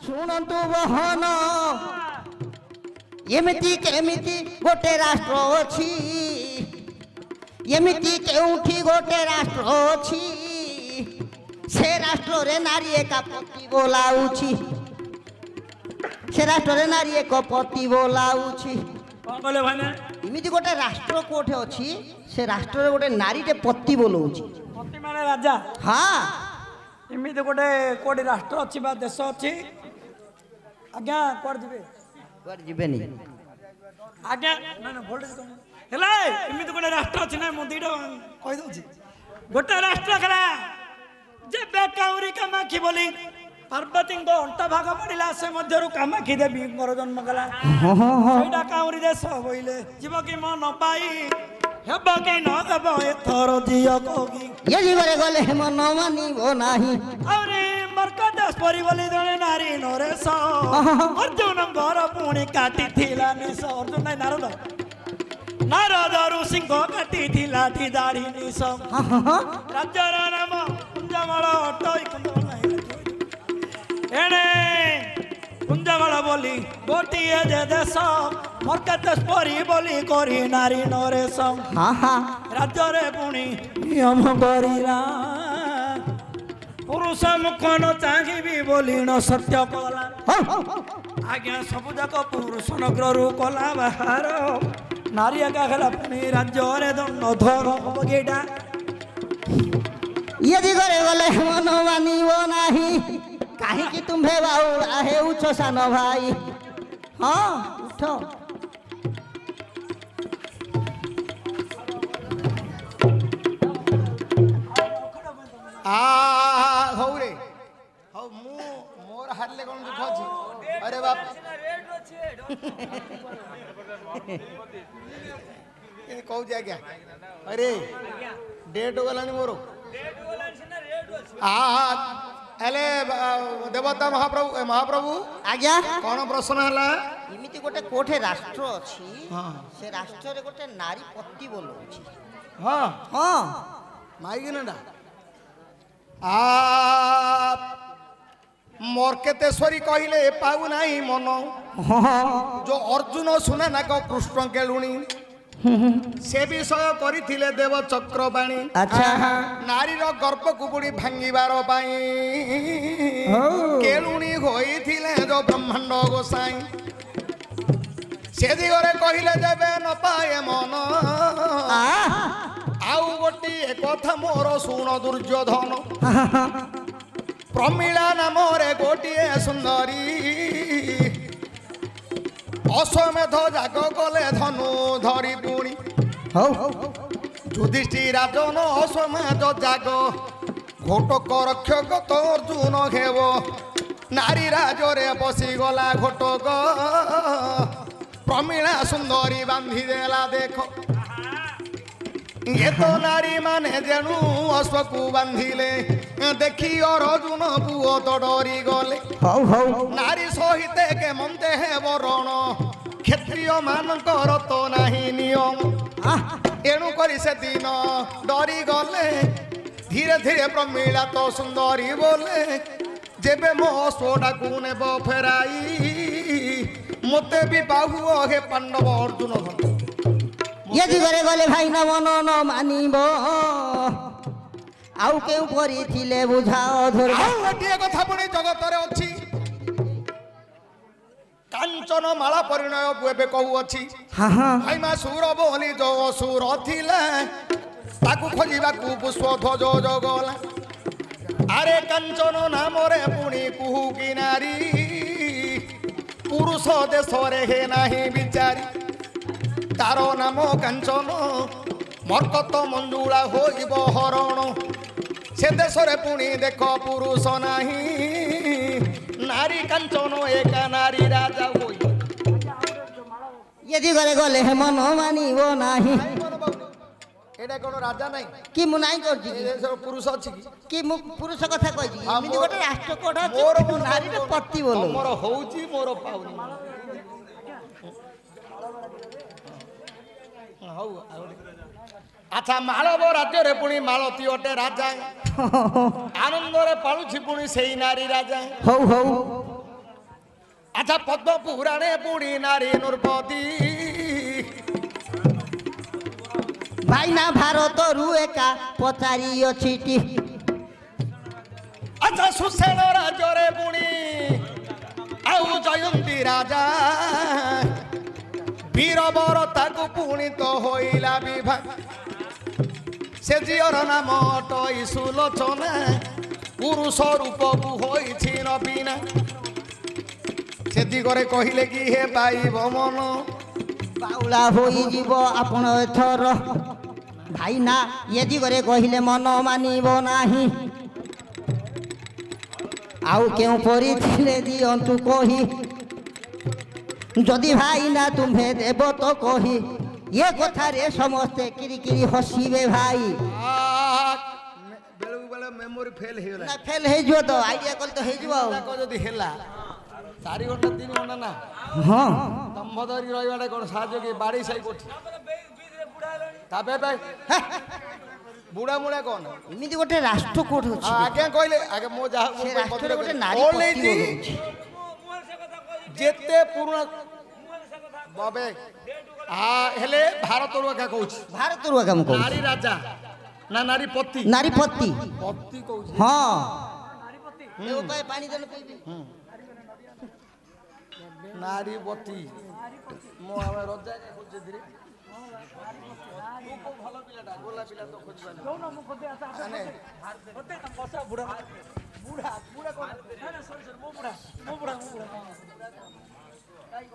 ଶୁଣନ୍ତୁ ବହନ ଏମିତି କେମିତି ଗୋଟେ ରାଷ୍ଟ୍ର ଅଛି ଏମିତି କେଉଁଠି ଗୋଟେ ରାଷ୍ଟ୍ର ଅଛି ସେ ରାଷ୍ଟ୍ରରେ ନାରୀ ଏକା ପତି ବୋଲାଉଛି ସେ ରାଷ୍ଟ୍ରରେ ନାରୀ ଏକ ପତି ବୋଲାଉଛି କଣ କହିଲେ ଭାଇନା ଏମିତି ଗୋଟେ ରାଷ୍ଟ୍ର କୋଉଠି ଅଛି ସେ ରାଷ୍ଟ୍ରରେ ଗୋଟେ ନାରୀଟେ ପତି ବୋଲଉଛି ପତି ମାନେ ରାଜା ହଁ ଏମିତି ଗୋଟେ କୋଉଠି ରାଷ୍ଟ୍ର ଅଛି ବା ଦେଶ ଅଛି ଆଜ୍ଞା କୁଆଡେ ଯିବେ କୁଆଡେ ଯିବେନି ଆଜ୍ଞା ନା ନା ଭୋଲ୍ଟେଜ କମ ହେଲା ଏମିତି ଗୋଟେ ରାଷ୍ଟ୍ର ଅଛି ନା ମୁଁ ଦିଟା କହିଦଉଛି ଗୋଟେ ରାଷ୍ଟ୍ର ହେଲା ଯେ ବେକାଉରୀ କାମାକ୍ଷୀ ବୋଲି ପାର୍ବତୀଙ୍କ ଅଣ୍ଟା ଭାଗ ପଡ଼ିଲା ସେ ମଧ୍ୟରୁ କାମାକ୍ଷୀ ଦେବୀଙ୍କର ଜନ୍ମ କଲା ସେଇଟା କାଉରୀ ଦେଶ ବୋଇଲେ ଯିବ କି ମନ ପାଇ ହେବ କି ନ ଦେବ ଏଥର ଝିଅ କୋଗି ଏ ଯୁଗରେ ଗଲେ ମନ ମାନିବ ନାହିଁ ଆହୁରି ମର୍କଦେଶ ପରି ବୋଲି ଜଣେ ନାରୀ ନରେଶ ଅର୍ଜୁନଙ୍କର ପୁଣି କାଟିଥିଲା ନିଶ ଅର୍ଜୁନ ନାଇଁ ନାରଦ ନାରଦ ଋଷିଙ୍କ କାଟିଥିଲା ଦାଢ଼ି ନିଶ ରାଜ୍ୟର ନାମ କୁଞ୍ଜମଳ ଅଟଇ କୁଞ୍ଜମଳ ଏଣେ କୁଞ୍ଜମଳ ବୋଲି ଗୋଟିଏ ଯେ ଦେଶ ମର୍କଦେଶ ପରି ବୋଲି କରି ନାରୀ ନରେଶ ରାଜ୍ୟରେ ପୁଣି ନିୟମ କରିଲା ପୁରୁଷ ମୁଖ ନ ଚାହିଁବି ବୋଲି ନ ସତ୍ୟ କଲା ଆଜ୍ଞା ସବୁ ଯାକ ପୁରୁଷ ନଗରରୁ କଲା ବାହାର ନାରୀ ଏକା ହେଲା ପୁଣି ରାଜ୍ୟରେ ଦଣ୍ଡ ଧର ହବ ଏଇଟା ଏ ଦିଗରେ ଗଲେ ମନ ମାନିବ ନାହିଁ କାହିଁକି ତୁମ୍ଭେ ବାଉଳା ହେଉଛ ସାନ ଭାଇ ହଁ ଉଠ ହଉ ରେ ହଉ ମୁଁ ମୋର ହାରିଲେ କଣ ଦୁଃଖ ଅଛି अरे बाप कहूँ आज्ञा अरे डेट हो गलानी मोर हाँ हेले देवता महाप्रभु महाप्रभु आज्ञा कौन प्रश्न है इमिति गोटे कोठे राष्ट्र अछि से राष्ट्र रे गोटे नारी पति बोलौछि हाँ हाँ माइक ना आ मोर केतेश्वरी कहले पाऊ नाही मन जो अर्जुन सुना ना कृष्ण केलुणी से विषय करिथिले देव चक्रबाणी अच्छा नारीर गर्भ कुबुड़ी भांगिबार पाई केलुणी होइथिले जो ब्रह्मांड गोसाई से दिगरे कहिले देबे न पाए मन आउ गोटी कथा मोर सुन दुर्योधन प्रमीला नामरे गोटिए सुंदरी अश्वमेध जाग कले धनु धरी पुणी युधिष्ठिर राजन अश्वमेध जाग घोटक रक्षक तो अर्जुन हेब नारी राजरे बसीगला घोटक प्रमीला सुंदरी बांधी देला देख ये तो नारी माने जेणु अश्व को बांधिले देखी अर्जुन पुओ तो डरी गले नारी सहित के मनते है वरण क्षत्रिय मानकर तो नहीं नियम एणु करी से दिन डरी गले धीरे धीरे प्रमीला तो सुंदरी बोले जेबे मो अश्वटा को नेब फेराई मते भी बाहु हे पांडव अर्जुन ये दिगरे गले भाई न मन न मानिबो आउ केउ करिथिले बुझाओ धर आउ गोटे कथा पुणी जगत रे अछि कांचन माला परिणय एबे कहू अछि हां हां भाई मा सुर बोली जो सुर थिले ताकू खोजिबा कु पुष्प ध्वज जगला अरे कांचन नाम रे पुणी कुहू की नारी पुरुष देश रे हे नाही बिचारी तारो नाम कांचन मर्कत मंजुला होइब हरण से देश रे पुणी देख पुरुष नाही नारी कांचन एका नारी राजा होई ये दिगरे गले मन मानिबो नाही एटा कोन राजा नाही कि मु नाही करजी पुरुष अछि कि मु पुरुष कथा कहजी इमिति गोटे राष्ट्र कोठा मोर नारी रे पति बोलो मोर होउची मोर पाउनी अच्छा मालव राज्य रे पुणी मालती राजा आनंद रे पालुछि पुणी सेई नारी राजा हौ हौ আচ্ছা পদ্ম পুরাণে বুড়ি নারী নূরপতি ভাইনা ଭାରତରୁ ଏକା ପଚାରିଅଛିଟି আচ্ছা সুসেন রাজরে বুড়ি আউ জয়ন্তী রাজা বীরবর তাকু পুনি তো হইলা বিভাগ সে ঝিওর নাম অটই সুলোচনা পুরুষ রূপকু হইছি নবীনা সে দিগরে কহিলে কি হে পাইব মন ବାଉଳା ହୋଇଯିବ ଆପଣ ଏଥର ଭାଇନା ଏ ଦିଗରେ କହିଲେ ମନ ମାନିବ ନାହିଁ ଆଉ କେଉଁ ପରିଥିଲେ ଦିଅନ୍ତୁ କହି ଯଦି ଭାଇନା ତୁମ୍ଭେ ଦେବ ତ କହି ଏ କଥାରେ ସମସ୍ତେ କିରିକିରି ହସିବେ ଭାଇ ବେଳକୁ ବେଳ ମେମୋରି ଫେଲ୍ ହେଇଗଲା ନା ଫେଲ୍ ହେଇଯିବ ତ ଆଇଡ଼ିଆ କଲେ ତ ହେଇଯିବ ଆଉ ଯଦି ହେଲା 4 ଘଣ୍ଟା 3 ଘଣ୍ଟା ନା ହଁ ତମ୍ଭ ଧରି ରହିବାଟା କ'ଣ ସାହାଯ୍ୟ କି ବାଡ଼ି ସାଇ କୋଠି ତାପରେ ଭାଇ ବୁଢ଼ା ମୁଢ଼ା କ'ଣ ଏମିତି ଗୋଟେ ରାଷ୍ଟ୍ର କୋଉଠି ଅଛି ଆଜ୍ଞା କହିଲେ ଆଜ୍ଞା ମୁଁ ଯାହା ସେ ରାଷ୍ଟ୍ରରେ ଗୋଟେ ନାରୀ ଓହ୍ଲେଇଛି ଯେତେ ପୁରୁଣା ବାବେ ହେଲେ ଭାରତରୁ ଏକା କହୁଛି ଭାରତରୁ ଏକା ମୁଁ କହୁଛି ନାରୀ ରାଜା ନା ନାରୀ ପତି ନାରୀପତି ପତି କହୁଛି ହଁ ପାଣି ଦେଲେ ପିଇବି ନାରୀ ପତି ମୁଁ ଆମେ ରଜା ଖୋଜୁଥିଲି ଭଲ ପିଲାଟା ଗୋଲା ପିଲା ତ ଖୋଜିବାନି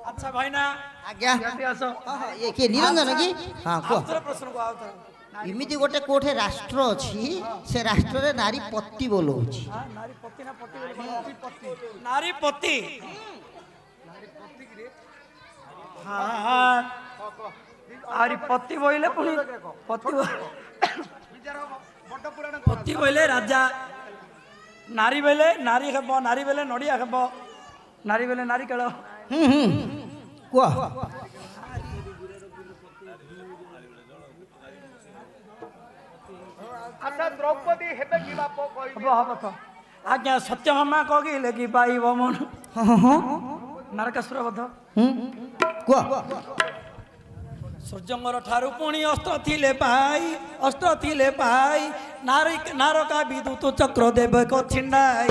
ଆଚ୍ଛା ଭାଇନା ଆଜ୍ଞା ଆସ ଇଏ କିଏ ନିରଞ୍ଜନ କି ହଁ କୁହ ପ୍ରଶ୍ନକୁ ଆଉଥରେ ଏମିତି ଗୋଟେ କୋଉଠି ରାଷ୍ଟ୍ର ଅଛି ସେ ରାଷ୍ଟ୍ରରେ ନାରୀ ପତି ବୋଲଉଛି ନାରୀ ପତି ଆହୁରି ପତି ବୋଇଲେ ପୁଣି ପତି ବୋଇଲେ ରାଜା ନାରୀ ବେଲେ ନାରୀ ହେବ ନାରୀ ବେଲେ ନଡ଼ିଆ ହେବ ନାରୀ ବେଲେ ନାରୀ କେଳ କୁହ ଆଚ୍ଛା ଦ୍ରୌପଦୀ ହେବେ କି ବାପ କହିବେ ହବ ତ ଆଜ୍ଞା ସତ୍ୟଭାମା କହିଲେ କି ପାଇବ ମନ ନାରକାସୁର ବଧ କୁହ ସୂର୍ଯ୍ୟଙ୍କର ଠାରୁ ପୁଣି ଅସ୍ତ୍ର ଥିଲେ ପାଇ ନାରକା ବିଦ୍ୟୁତ ଚକ୍ର ଦେବ ଛିଣ୍ଡାଇ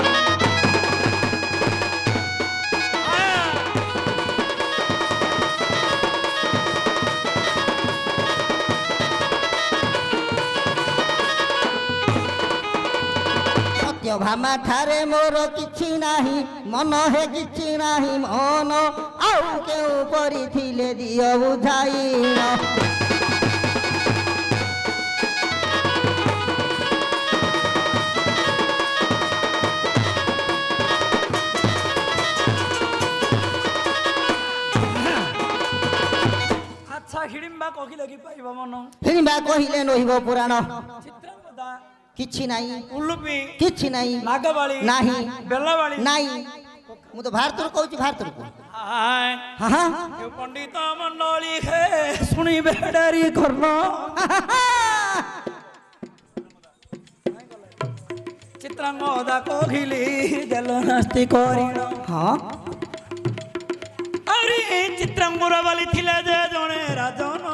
ଭାମା ଠାରେ ମୋର କିଛି ନାହିଁ ମନ ହେ କିଛି ନାହିଁ ମନ ଆଉ କେଉଁ କରିଥିଲେ ଦିଅ ବୁଝାଇ ଆଚ୍ଛା ହିଡ଼ିମ୍ବା କହିଲେ କି ପାଇବ ମନ ହିଡ଼ିମ୍ବା କହିଲେ ନହିବ ପୁରାଣ ଚିତ୍ରାଙ୍ଗଦା କିଛି ନାହିଁ ଉଲୁପି କିଛି ନାହିଁ ନାଗବାଳି ନାହିଁ ବେଲାବାଳି ନାହିଁ ମୁଁ ତ ଭାରତରୁ କହୁଛି ଭାରତରୁ ପଣ୍ଡିତ ମଣ୍ଡଳୀ ହେ ଶୁଣିବେ ଡାରି କର୍ଣ୍ଣ ଚିତ୍ରାଙ୍ଗଦା କହିଲି ଦେଲ ନାସ୍ତି କରିଣ ହଁ ଆରେ ଚିତ୍ରାଙ୍ଗୁର ବାଲି ଥିଲେ ଯେ ଜଣେ ରାଜନ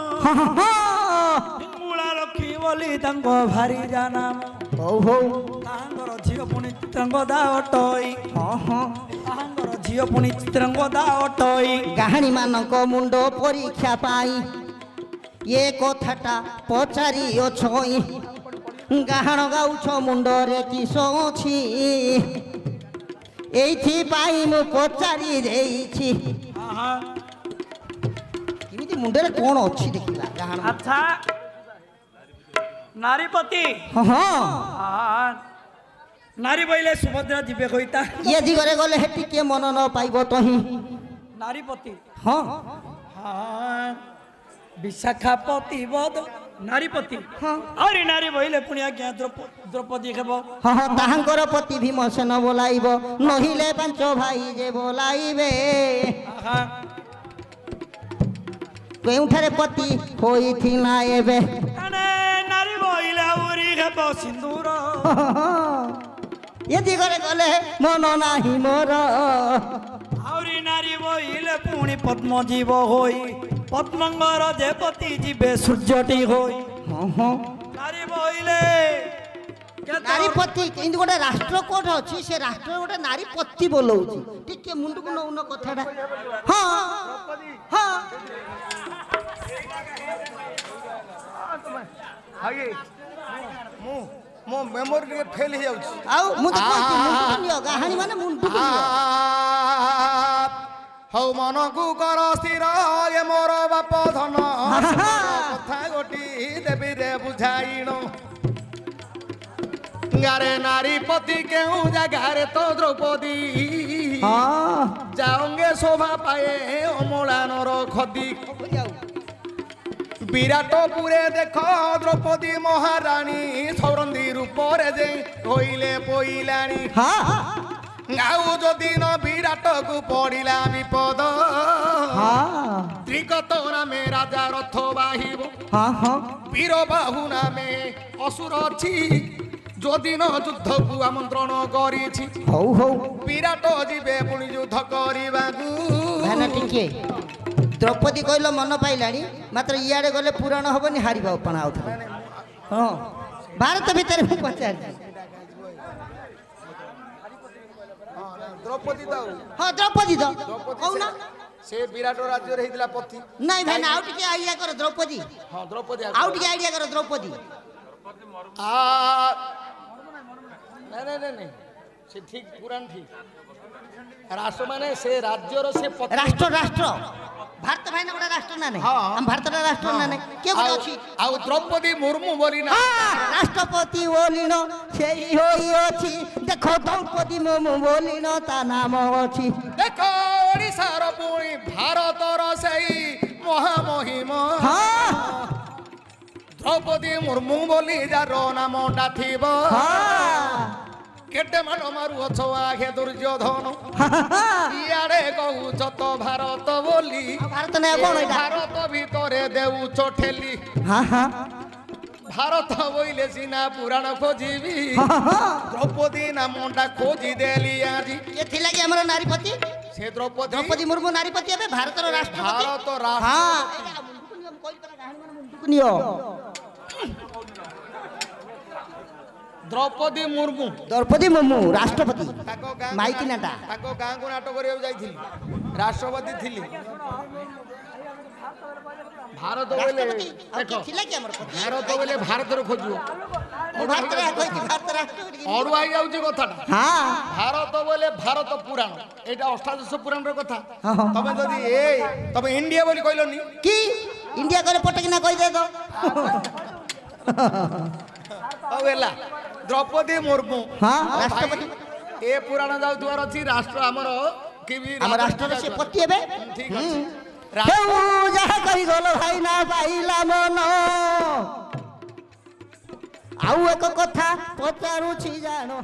ମୂଳା ଲକ୍ଷ୍ମୀ ବୋଲି ତାଙ୍କ ଭାରି ଜାନାମ ହଉ ହଉ ତାଙ୍କର ଝିଅ ପୁଣି ଚିତ୍ରାଙ୍ଗଦା ଅଟଇ ତାଙ୍କର ଝିଅ ପୁଣି ଚିତ୍ରାଙ୍ଗଦା ଅଟଇ ଗାହାଣୀ ମାନଙ୍କ ମୁଣ୍ଡ ପରୀକ୍ଷା ପାଇଁ ଏ କଥାଟା ପଚାରିଅଛଇ ଗାହାଣ ଗାଉଛ ମୁଣ୍ଡରେ କିସ ଅଛି ଏଇଥିପାଇଁ ମୁଁ ପଚାରି ଦେଇଛି ଏମିତି ମୁଣ୍ଡରେ କ'ଣ ଅଛି ଦେଖିବା ଗାହାଣ ଆଚ୍ଛା ନାରୀପତି ନାରୀ ବଇଲେ ସୁଭଦ୍ରା ଯିବେ କହିତା ଇଏ ଦିଗରେ ଗଲେ ହେଠି କିଏ ମନ ନ ପାଇବ ତହିଁ ନାରୀପତି ହଁ ବିଶାଖାପତି ବଦ ନାରୀପତି ଆହୁରି ନାରୀ ବଇଲେ ପୁଣି ଆଜ୍ଞା ଦ୍ରୌପଦୀ ହେବ ହଁ ତାହାଙ୍କର ପତି ଭୀମସେନ ବୋଲାଇବ ନହିଲେ ପାଞ୍ଚ ଭାଇ ଯେ ବୋଲାଇବେ କେଉଁଠାରେ ପତି ହୋଇଥିଲା ଏବେ ନାରୀ ବଇଲେ ଆହୁରି ହେବ ସିନ୍ଦୁର ଏ ଦିଗରେ ଗଲେ ମନ ନାହିଁ ମୋର ଆହୁରି ନାରୀ पुणी पद्मजीव होई पद्मंगर जेपति जीवे सूर्यटी होई हाँ हाँ नारी बोइले नारीपति किंतु गोटे राष्ट्र कोड अच्छी से राष्ट्र गोटे नारीपति बोलाऊँ टिके मुंड को नौन कथाटा हाँ हाँ मो मेमोरी रे फेल हो जाउछ आउ मु तो कहती मुंड को नियो कहानी माने मुंड को हौ मन को कर स्थिर ए मोर बाप धन कथा गोटी देवी रे बुझाइनो गारे नारीपति केहू जगारे तो द्रौपदी हाँ जाओगे शोभा पाए अमलानर खदी विराटपुरे देख द्रौपदी महारानी सौरंदी रूपरे जे होइले पोइलानी हाँ आउ जदि न विराट को पड़िला विपद हाँ त्रिकत नामे राजा रथ बाहिब हाँ हाँ वीर बाहु नामे असुर अछि जदि न युद्ध को आमंत्रण करिछि हौ हौ विराट जीवे पुणी युद्ध करबाकू भाना टिके द्रौपदी कहल मन पाइलानी मात्र इयाडे गले पुराण हबनी हारिबा पण आउथ हाँ भारत भीतर मु पचार द्रौपदी दाऊ हाँ द्रौपदी तो कौना से विराट राज्य रे हितला पति नहीं भाई आउ टिके आइडिया कर द्रौपदी हां द्रौपदी आउ टिके आइडिया कर द्रौपदी आ नहीं से ठीक पुराण ठीक राष्ट्र माने से राज्य रो से पति राष्ट्र राष्ट्र भारत भाई ना गोटे राष्ट्र ना नहीं हाँ। हम भारत राष्ट्र ना नहीं के गोटे अछि आउ द्रौपदी मुर्मू बोली ना राष्ट्रपति बोलिन सेही होई अछि देखो द्रौपदी मुर्मू बोलिन ता नाम अछि देखो ओडिसा रो पुणी भारत रो सेही महामहिम हाँ द्रौपदी मुर्मू बोली जारो नामटा थिबो हाँ केटे मान मारू अछ आगे दुर्योधन इयाडे कहूछ तो भारत बोली भारत ने कोन एटा भारत भितरे देउछ ठेली हाँ हाँ भारत बोइले सिना पुराण खोजिबी द्रौपदी नामटा खोजी देली आजी ये थिला कि हमर नारीपति से द्रौपदी द्रौपदी मुर्मू नारीपति एबे भारत रो राष्ट्रपति भारत राष्ट्र हाँ एटा मुंडुक नियम कोइ पर कहानी माने मुंडुक नियो द्रौपदी मुर्मू द्रौपदी मुर्मू राष्ट्रपति ताको गां माइकी नाटा ताको गां को नाटक करियो जाइथिली राष्ट्रपति थिली भारत बोले देखो थिला कि हमर पति भारत बोले भारत रो खोजियो भारत रे कोइ भारत राष्ट्र अरु आई जाउची कथाटा हाँ भारत बोले भारत पुराण एटा अष्टादश पुराण रो कथा हाँ, हाँ। तमे जदी ए तमे इंडिया बोली कहलोनी की इंडिया करे पटक ना कहि दे तो अवेला द्रौपदी मुर्मू हाँ भाई, राष्ट्रपति ए पुराण जाउ दुआर अछि राष्ट्र हमर कि भी हम राष्ट्र से पति हेबे ठीक अछि केउ जहा कहि गलो भाई ना पाइला मन आउ एक कथा पचारुछि जानो